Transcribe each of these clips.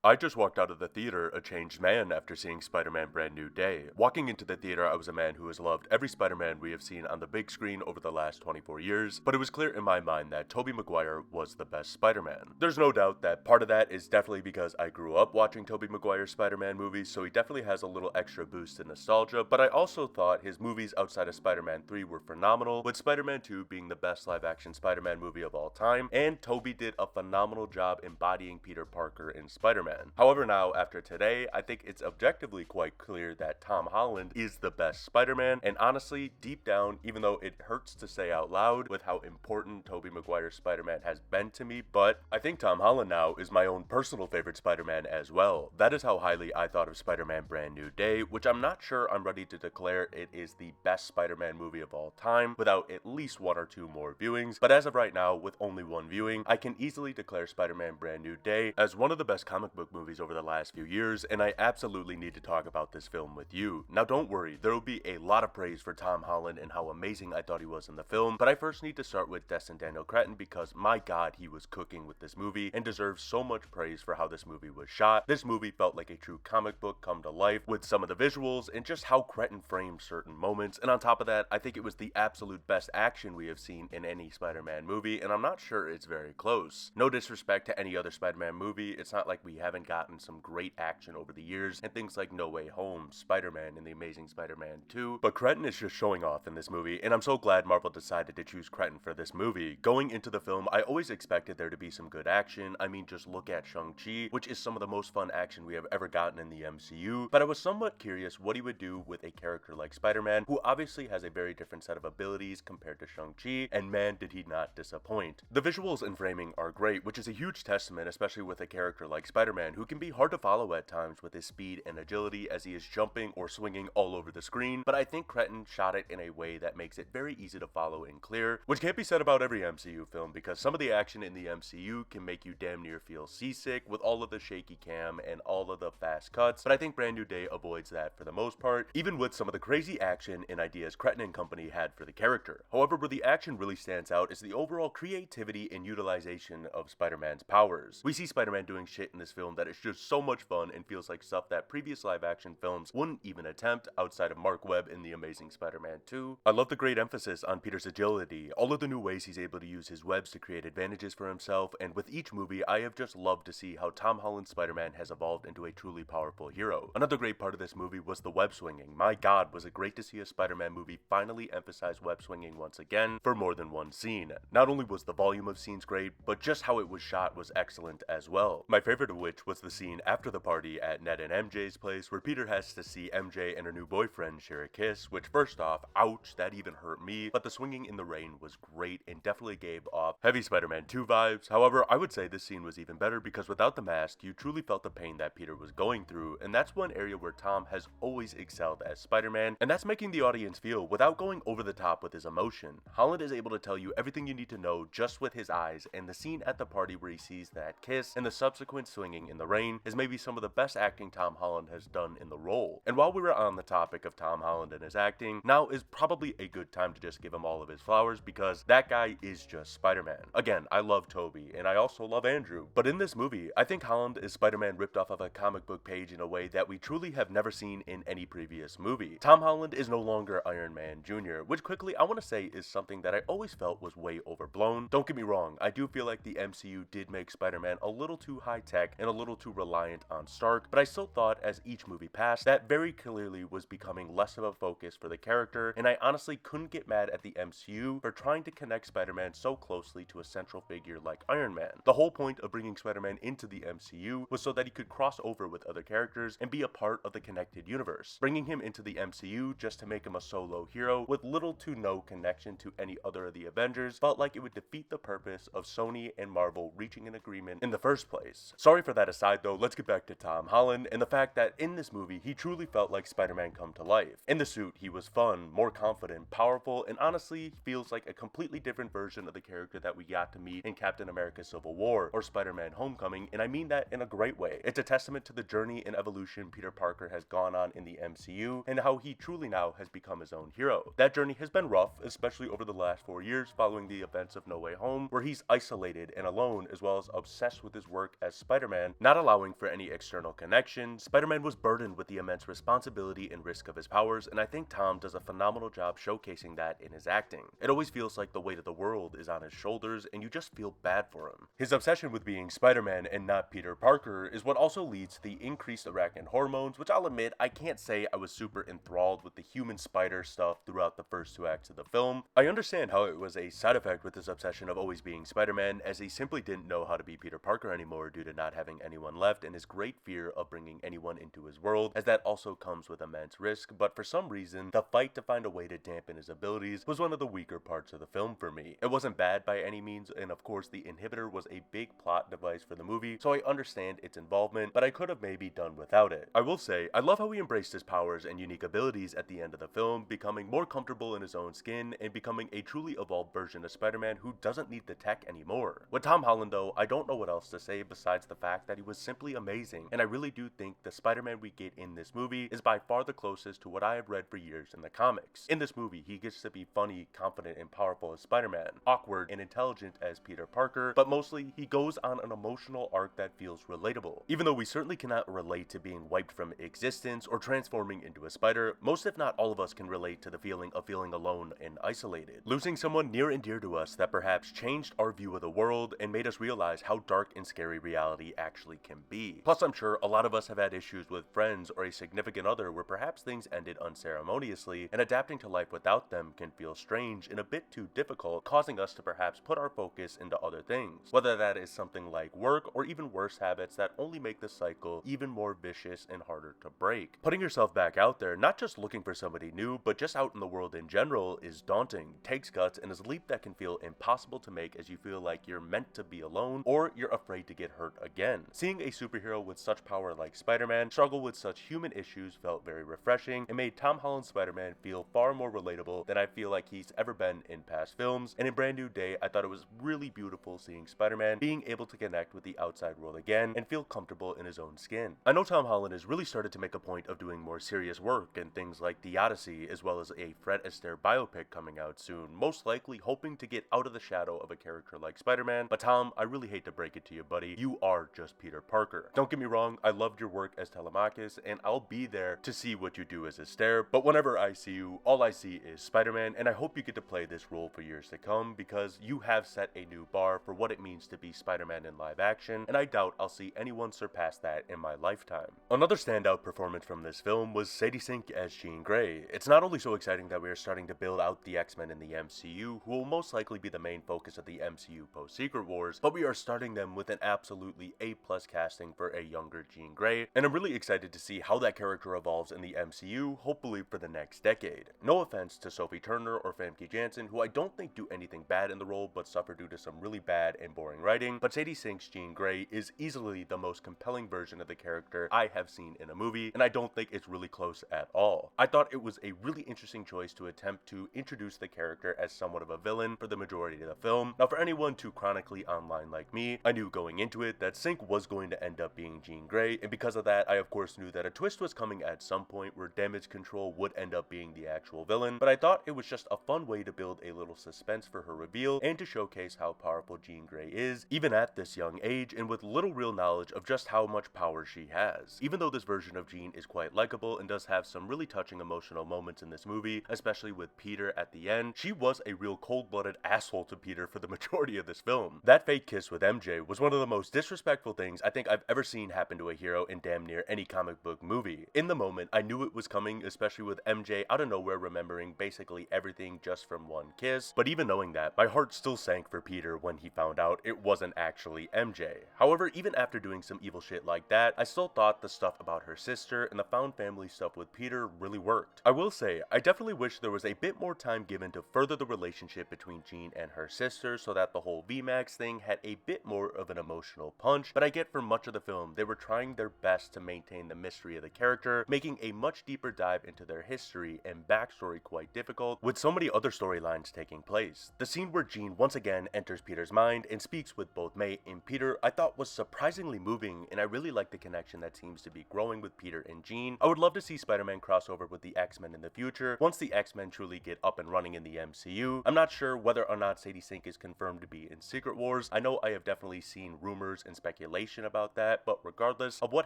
I just walked out of the theater a changed man after seeing Spider-Man Brand New Day. Walking into the theater, I was a man who has loved every Spider-Man we have seen on the big screen over the last 24 years, but it was clear in my mind that Tobey Maguire was the best Spider-Man. There's no doubt that part of that is definitely because I grew up watching Tobey Maguire's Spider-Man movies, so he definitely has a little extra boost in nostalgia, but I also thought his movies outside of Spider-Man 3 were phenomenal, with Spider-Man 2 being the best live-action Spider-Man movie of all time, and Tobey did a phenomenal job embodying Peter Parker in Spider-Man. However, now, after today, I think it's objectively quite clear that Tom Holland is the best Spider-Man, and honestly, deep down, even though it hurts to say out loud with how important Tobey Maguire's Spider-Man has been to me, but I think Tom Holland now is my own personal favorite Spider-Man as well. That is how highly I thought of Spider-Man Brand New Day, which I'm not sure I'm ready to declare it is the best Spider-Man movie of all time without at least one or two more viewings, but as of right now, with only one viewing, I can easily declare Spider-Man Brand New Day as one of the best comic book movies over the last few years, and I absolutely need to talk about this film with you. Now don't worry, there will be a lot of praise for Tom Holland and how amazing I thought he was in the film, but I first need to start with Destin Daniel Cretton because my god, he was cooking with this movie and deserves so much praise for how this movie was shot. This movie felt like a true comic book come to life with some of the visuals and just how Cretton framed certain moments, and on top of that, I think it was the absolute best action we have seen in any Spider-Man movie, and I'm not sure it's very close. No disrespect to any other Spider-Man movie, it's not like we haven't gotten some great action over the years and things like No Way Home, Spider-Man, and The Amazing Spider-Man 2, but Cretton is just showing off in this movie, and I'm so glad Marvel decided to choose Cretton for this movie. Going into the film, I always expected there to be some good action. I mean, just look at Shang-Chi, which is some of the most fun action we have ever gotten in the MCU, but I was somewhat curious what he would do with a character like Spider-Man, who obviously has a very different set of abilities compared to Shang-Chi, and man, did he not disappoint. The visuals and framing are great, which is a huge testament, especially with a character like Spider-Man, who can be hard to follow at times with his speed and agility as he is jumping or swinging all over the screen, but I think Cretton shot it in a way that makes it very easy to follow and clear, which can't be said about every MCU film because some of the action in the MCU can make you damn near feel seasick with all of the shaky cam and all of the fast cuts, but I think Brand New Day avoids that for the most part, even with some of the crazy action and ideas Cretton and company had for the character. However, where the action really stands out is the overall creativity and utilization of Spider-Man's powers. We see Spider-Man doing shit in this film that is just so much fun and feels like stuff that previous live-action films wouldn't even attempt outside of Mark Webb in The Amazing Spider-Man 2. I love the great emphasis on Peter's agility, all of the new ways he's able to use his webs to create advantages for himself, and with each movie, I have just loved to see how Tom Holland's Spider-Man has evolved into a truly powerful hero. Another great part of this movie was the web swinging. My god, was it great to see a Spider-Man movie finally emphasize web swinging once again for more than one scene. Not only was the volume of scenes great, but just how it was shot was excellent as well. My favorite of which was the scene after the party at Ned and MJ's place where Peter has to see MJ and her new boyfriend share a kiss, which first off, ouch, that even hurt me, but the swinging in the rain was great and definitely gave off heavy Spider-Man 2 vibes. However, I would say this scene was even better because without the mask, you truly felt the pain that Peter was going through, and that's one area where Tom has always excelled as Spider-Man, and that's making the audience feel without going over the top with his emotion. Holland is able to tell you everything you need to know just with his eyes, and the scene at the party where he sees that kiss and the subsequent swinging in the rain is maybe some of the best acting Tom Holland has done in the role. And while we were on the topic of Tom Holland and his acting, now is probably a good time to just give him all of his flowers because that guy is just Spider-Man. Again, I love Tobey, and I also love Andrew, but in this movie, I think Holland is Spider-Man ripped off of a comic book page in a way that we truly have never seen in any previous movie. Tom Holland is no longer Iron Man Jr., which quickly I want to say is something that I always felt was way overblown. Don't get me wrong, I do feel like the MCU did make Spider-Man a little too high-tech and a little too reliant on Stark, but I still thought as each movie passed, that very clearly was becoming less of a focus for the character, and I honestly couldn't get mad at the MCU for trying to connect Spider-Man so closely to a central figure like Iron Man. The whole point of bringing Spider-Man into the MCU was so that he could cross over with other characters and be a part of the connected universe. Bringing him into the MCU just to make him a solo hero with little to no connection to any other of the Avengers felt like it would defeat the purpose of Sony and Marvel reaching an agreement in the first place. Sorry for that aside though, let's get back to Tom Holland and the fact that in this movie he truly felt like Spider-Man come to life. In the suit, he was fun, more confident, powerful, and honestly feels like a completely different version of the character that we got to meet in Captain America Civil War or Spider-Man Homecoming, and I mean that in a great way. It's a testament to the journey and evolution Peter Parker has gone on in the MCU and how he truly now has become his own hero. That journey has been rough, especially over the last 4 years following the events of No Way Home, where he's isolated and alone as well as obsessed with his work as Spider-Man Spider-Man, not allowing for any external connection. Spider-Man was burdened with the immense responsibility and risk of his powers, and I think Tom does a phenomenal job showcasing that in his acting. It always feels like the weight of the world is on his shoulders, and you just feel bad for him. His obsession with being Spider-Man and not Peter Parker is what also leads to the increased arachnid hormones, which I'll admit, I can't say I was super enthralled with the human spider stuff throughout the first 2 acts of the film. I understand how it was a side effect with his obsession of always being Spider-Man, as he simply didn't know how to be Peter Parker anymore due to not having anyone left and his great fear of bringing anyone into his world, as that also comes with immense risk. But for some reason, the fight to find a way to dampen his abilities was one of the weaker parts of the film for me. It wasn't bad by any means, and of course the inhibitor was a big plot device for the movie, so I understand its involvement, but I could have maybe done without it. I will say, I love how he embraced his powers and unique abilities at the end of the film, becoming more comfortable in his own skin and becoming a truly evolved version of Spider-Man who doesn't need the tech anymore. With Tom Holland though, I don't know what else to say besides the fact that he was simply amazing, and I really do think the Spider-Man we get in this movie is by far the closest to what I have read for years in the comics. In this movie, he gets to be funny, confident, and powerful as Spider-Man, awkward and intelligent as Peter Parker, but mostly he goes on an emotional arc that feels relatable. Even though we certainly cannot relate to being wiped from existence or transforming into a spider, most if not all of us can relate to the feeling of feeling alone and isolated. Losing someone near and dear to us that perhaps changed our view of the world and made us realize how dark and scary reality actually can be. Plus, I'm sure a lot of us have had issues with friends or a significant other where perhaps things ended unceremoniously, and adapting to life without them can feel strange and a bit too difficult, causing us to perhaps put our focus into other things, whether that is something like work or even worse habits that only make the cycle even more vicious and harder to break. Putting yourself back out there, not just looking for somebody new, but just out in the world in general, is daunting, takes guts, and is a leap that can feel impossible to make as you feel like you're meant to be alone or you're afraid to get hurt again. Seeing a superhero with such power like Spider-Man struggle with such human issues felt very refreshing and made Tom Holland's Spider-Man feel far more relatable than I feel like he's ever been in past films, and in Brand New Day, I thought it was really beautiful seeing Spider-Man being able to connect with the outside world again and feel comfortable in his own skin. I know Tom Holland has really started to make a point of doing more serious work and things like The Odyssey, as well as a Fred Astaire biopic coming out soon, most likely hoping to get out of the shadow of a character like Spider-Man. But Tom, I really hate to break it to you, buddy, you are just Peter Parker. Don't get me wrong, I loved your work as Telemachus, and I'll be there to see what you do as Astaire, but whenever I see you, all I see is Spider-Man, and I hope you get to play this role for years to come, because you have set a new bar for what it means to be Spider-Man in live action, and I doubt I'll see anyone surpass that in my lifetime. Another standout performance from this film was Sadie Sink as Jean Grey. It's not only so exciting that we are starting to build out the X-Men in the MCU, who will most likely be the main focus of the MCU post-Secret Wars, but we are starting them with an absolutely A+ casting for a younger Jean Grey, and I'm really excited to see how that character evolves in the MCU, hopefully for the next decade. No offense to Sophie Turner or Famke Janssen, who I don't think do anything bad in the role but suffer due to some really bad and boring writing, but Sadie Sink's Jean Grey is easily the most compelling version of the character I have seen in a movie, and I don't think it's really close at all. I thought it was a really interesting choice to attempt to introduce the character as somewhat of a villain for the majority of the film. Now, for anyone too chronically online like me, I knew going into it that Sink was going to end up being Jean Grey, and because of that, I of course knew that a twist was coming at some point where Damage Control would end up being the actual villain, but I thought it was just a fun way to build a little suspense for her reveal and to showcase how powerful Jean Grey is, even at this young age and with little real knowledge of just how much power she has. Even though this version of Jean is quite likable and does have some really touching emotional moments in this movie, especially with Peter at the end, she was a real cold-blooded asshole to Peter for the majority of this film. That fake kiss with MJ was one of the most disrespectful things I think I've ever seen happen to a hero in damn near any comic book movie. In the moment, I knew it was coming, especially with MJ out of nowhere remembering basically everything just from one kiss, but even knowing that, my heart still sank for Peter when he found out it wasn't actually MJ. However, even after doing some evil shit like that, I still thought the stuff about her sister and the found family stuff with Peter really worked. I will say, I definitely wish there was a bit more time given to further the relationship between Jean and her sister so that the whole VMAX thing had a bit more of an emotional punch, but I get for much of the film, they were trying their best to maintain the mystery of the character, making a much deeper dive into their history and backstory quite difficult, with so many other storylines taking place. The scene where Jean once again enters Peter's mind and speaks with both May and Peter I thought was surprisingly moving, and I really like the connection that seems to be growing with Peter and Jean. I would love to see Spider-Man crossover with the X-Men in the future once the X-Men truly get up and running in the MCU. I'm not sure whether or not Sadie Sink is confirmed to be in Secret Wars. I know I have definitely seen rumors and speculation speculation about that, but regardless of what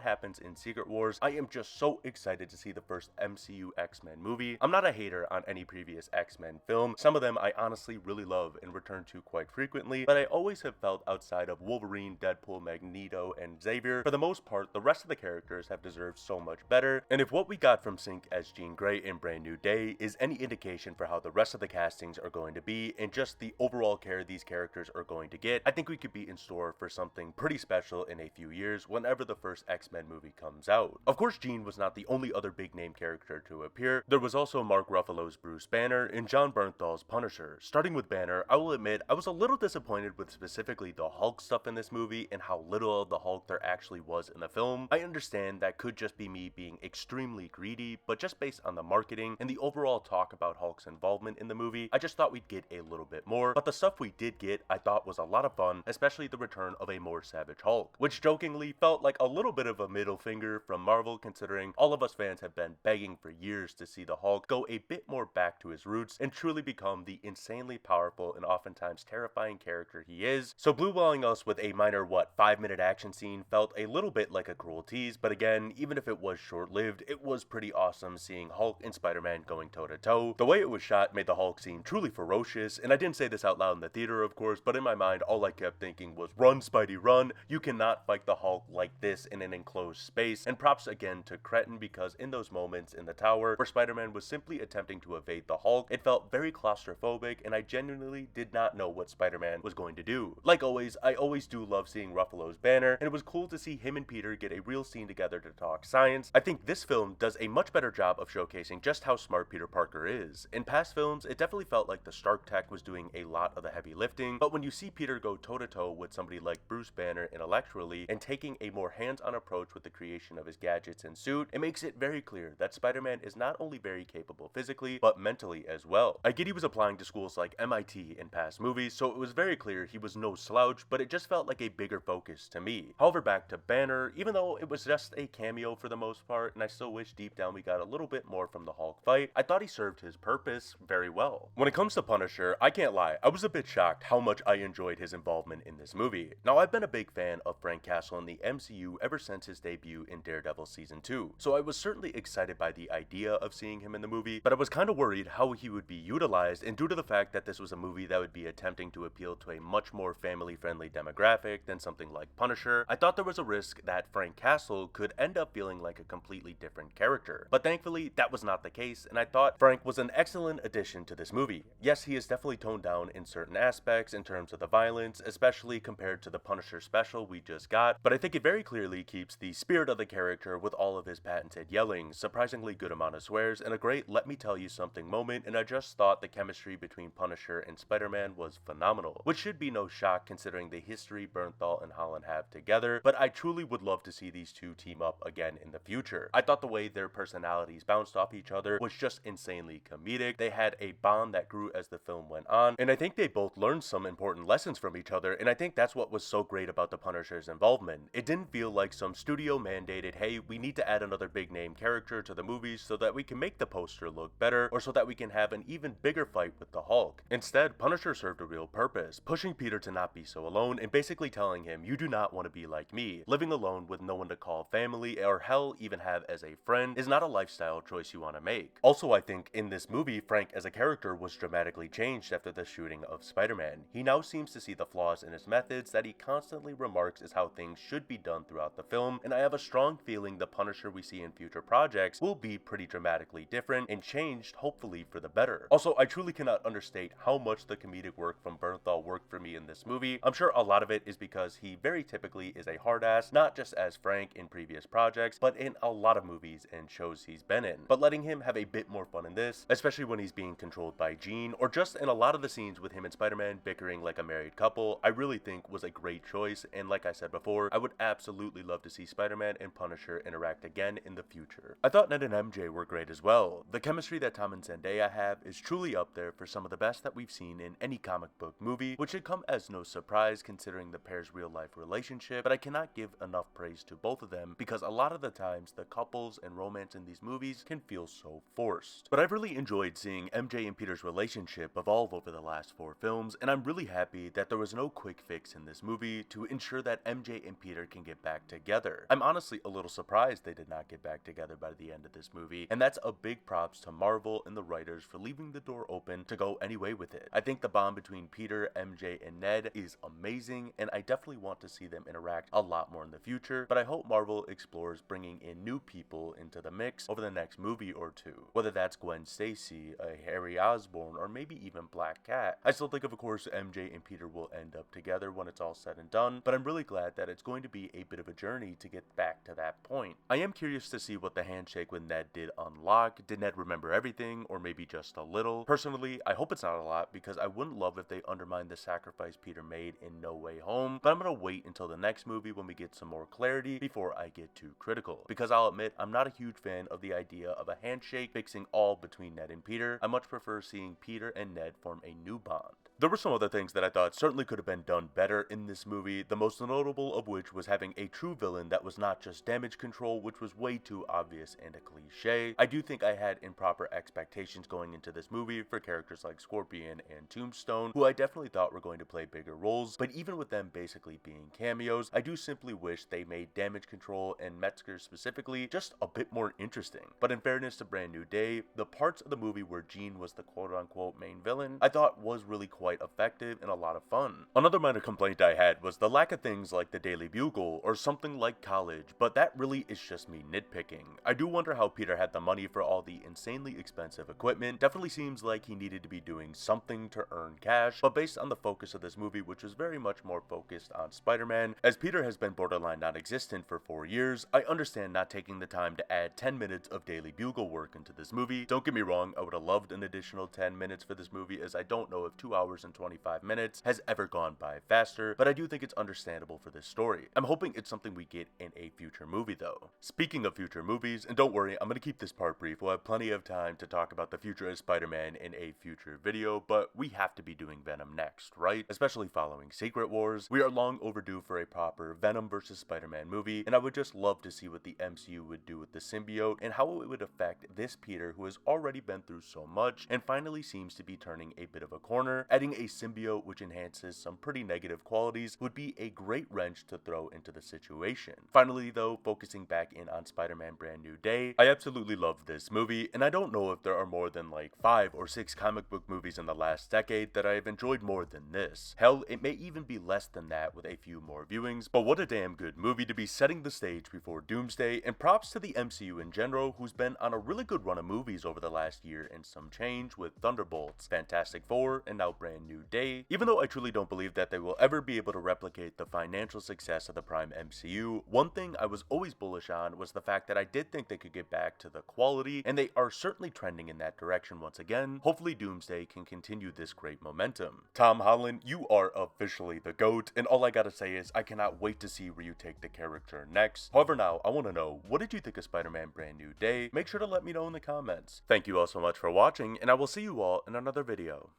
happens in Secret Wars, I am just so excited to see the first MCU X-Men movie. I'm not a hater on any previous X-Men film. Some of them I honestly really love and return to quite frequently, but I always have felt outside of Wolverine, Deadpool, Magneto, and Xavier, for the most part, the rest of the characters have deserved so much better, and if what we got from Sync as Jean Grey in Brand New Day is any indication for how the rest of the castings are going to be, and just the overall care these characters are going to get, I think we could be in store for something pretty special in a few years whenever the first X-Men movie comes out. Of course, Jean was not the only other big name character to appear. There was also Mark Ruffalo's Bruce Banner and Jon Bernthal's Punisher. Starting with Banner, I will admit I was a little disappointed with specifically the Hulk stuff in this movie and how little of the Hulk there actually was in the film. I understand that could just be me being extremely greedy, but just based on the marketing and the overall talk about Hulk's involvement in the movie, I just thought we'd get a little bit more. But the stuff we did get I thought was a lot of fun, especially the return of a more savage Hulk, which jokingly felt like a little bit of a middle finger from Marvel, considering all of us fans have been begging for years to see the Hulk go a bit more back to his roots and truly become the insanely powerful and oftentimes terrifying character he is. So blue-balling us with a minor 5-minute action scene felt a little bit like a cruel tease, but again, even if it was short-lived, it was pretty awesome seeing Hulk and Spider-Man going toe-to-toe. The way it was shot made the Hulk scene truly ferocious, and I didn't say this out loud in the theater, of course, but in my mind, all I kept thinking was, run, Spidey, run! You cannot fight the Hulk like this in an enclosed space. And props again to Cretton, because in those moments in the tower where Spider-Man was simply attempting to evade the Hulk, it felt very claustrophobic, and I genuinely did not know what Spider-Man was going to do. Like always, I always do love seeing Ruffalo's Banner, and it was cool to see him and Peter get a real scene together to talk science. I think this film does a much better job of showcasing just how smart Peter Parker is. In past films, it definitely felt like the Stark tech was doing a lot of the heavy lifting, but when you see Peter go toe-to-toe with somebody like Bruce Banner intellectually and taking a more hands-on approach with the creation of his gadgets and suit, it makes it very clear that Spider-Man is not only very capable physically, but mentally as well. I get he was applying to schools like MIT in past movies, so it was very clear he was no slouch, but it just felt like a bigger focus to me. However, back to Banner, even though it was just a cameo for the most part, and I still wish deep down we got a little bit more from the Hulk fight, I thought he served his purpose very well. When it comes to Punisher, I can't lie, I was a bit shocked how much I enjoyed his involvement in this movie. Now, I've been a big fan of Frank Castle in the MCU ever since his debut in Daredevil Season 2, so I was certainly excited by the idea of seeing him in the movie, but I was kind of worried how he would be utilized, and due to the fact that this was a movie that would be attempting to appeal to a much more family-friendly demographic than something like Punisher, I thought there was a risk that Frank Castle could end up feeling like a completely different character. But thankfully, that was not the case, and I thought Frank was an excellent addition to this movie. Yes, he is definitely toned down in certain aspects in terms of the violence, especially compared to the Punisher special we just got, but I think it very clearly keeps the spirit of the character with all of his patented yelling, surprisingly good amount of swears, and a great let me tell you something moment, and I just thought the chemistry between Punisher and Spider-Man was phenomenal, which should be no shock considering the history Bernthal and Holland have together, but I truly would love to see these two team up again in the future. I thought the way their personalities bounced off each other was just insanely comedic. They had a bond that grew as the film went on, and I think they both learned some important lessons from each other, and I think that's what was so great about the Punisher's involvement. It didn't feel like some studio mandated, hey, we need to add another big name character to the movies so that we can make the poster look better, or so that we can have an even bigger fight with the Hulk. Instead, Punisher served a real purpose, pushing Peter to not be so alone, and basically telling him, you do not want to be like me. Living alone with no one to call family, or hell, even have as a friend, is not a lifestyle choice you want to make. Also, I think in this movie, Frank as a character was dramatically changed after the shooting of Spider-Man. He now seems to see the flaws in his methods that he constantly remarks is how things should be done throughout the film, and I have a strong feeling the Punisher we see in future projects will be pretty dramatically different and changed, hopefully for the better. Also, I truly cannot understate how much the comedic work from Bernthal worked for me in this movie. I'm sure a lot of it is because he very typically is a hard ass, not just as Frank in previous projects, but in a lot of movies and shows he's been in. But letting him have a bit more fun in this, especially when he's being controlled by Jean, or just in a lot of the scenes with him and Spider-Man bickering like a married couple, I really think was a great choice, and like I said before, I would absolutely love to see Spider-Man and Punisher interact again in the future. I thought Ned and MJ were great as well. The chemistry that Tom and Zendaya have is truly up there for some of the best that we've seen in any comic book movie, which should come as no surprise considering the pair's real life relationship, but I cannot give enough praise to both of them because a lot of the times the couples and romance in these movies can feel so forced. But I've really enjoyed seeing MJ and Peter's relationship evolve over the last 4 films, and I'm really happy that there was no quick fix in this movie to ensure that that MJ and Peter can get back together. I'm honestly a little surprised they did not get back together by the end of this movie, and that's a big props to Marvel and the writers for leaving the door open to go any way with it. I think the bond between Peter, MJ, and Ned is amazing, and I definitely want to see them interact a lot more in the future, but I hope Marvel explores bringing in new people into the mix over the next movie or two, whether that's Gwen Stacy, a Harry Osborn, or maybe even Black Cat. I still think of course MJ and Peter will end up together when it's all said and done, but I'm really glad that it's going to be a bit of a journey to get back to that point. I am curious to see what the handshake with Ned did unlock. Did Ned remember everything, or maybe just a little? Personally, I hope it's not a lot, because I wouldn't love if they undermined the sacrifice Peter made in No Way Home, but I'm gonna wait until the next movie when we get some more clarity before I get too critical, because I'll admit I'm not a huge fan of the idea of a handshake fixing all between Ned and Peter. I much prefer seeing Peter and Ned form a new bond. There were some other things that I thought certainly could have been done better in this movie, the most notable of which was having a true villain that was not just damage control, which was way too obvious and a cliche. I do think I had improper expectations going into this movie for characters like Scorpion and Tombstone, who I definitely thought were going to play bigger roles, but even with them basically being cameos, I do simply wish they made damage control and Metzger specifically just a bit more interesting. But in fairness to Brand New Day, the parts of the movie where Gene was the quote-unquote main villain, I thought was really quite effective and a lot of fun. Another minor complaint I had was the lack of things like the Daily Bugle or something like College, but that really is just me nitpicking. I do wonder how Peter had the money for all the insanely expensive equipment. Definitely seems like he needed to be doing something to earn cash, but based on the focus of this movie, which was very much more focused on Spider-Man, as Peter has been borderline non-existent for 4 years, I understand not taking the time to add 10 minutes of Daily Bugle work into this movie. Don't get me wrong, I would have loved an additional 10 minutes for this movie, as I don't know if 2 hours and 25 minutes has ever gone by faster, but I do think it's understandable for this story. I'm hoping it's something we get in a future movie though. Speaking of future movies, and don't worry, I'm gonna keep this part brief, we'll have plenty of time to talk about the future of Spider-Man in a future video, but we have to be doing Venom next, right? Especially following Secret Wars. We are long overdue for a proper Venom vs. Spider-Man movie, and I would just love to see what the MCU would do with the symbiote and how it would affect this Peter who has already been through so much and finally seems to be turning a bit of a corner. Adding a symbiote which enhances some pretty negative qualities would be a great wrench to throw into the situation. Finally though, focusing back in on Spider-Man Brand New Day, I absolutely love this movie, and I don't know if there are more than like 5 or 6 comic book movies in the last decade that I have enjoyed more than this. Hell, it may even be less than that with a few more viewings, but what a damn good movie to be setting the stage before Doomsday, and props to the MCU in general, who's been on a really good run of movies over the last year and some change with Thunderbolts, Fantastic Four, and now Brand New Day. Even though I truly don't believe that they will ever be able to replicate the financial success of the Prime MCU, one thing I was always bullish on was the fact that I did think they could get back to the quality, and they are certainly trending in that direction once again. Hopefully Doomsday can continue this great momentum. Tom Holland, you are officially the GOAT, and all I gotta say is I cannot wait to see where you take the character next. However, now I want to know, what did you think of Spider-Man Brand New Day? Make sure to let me know in the comments. Thank you all so much for watching, and I will see you all in another video.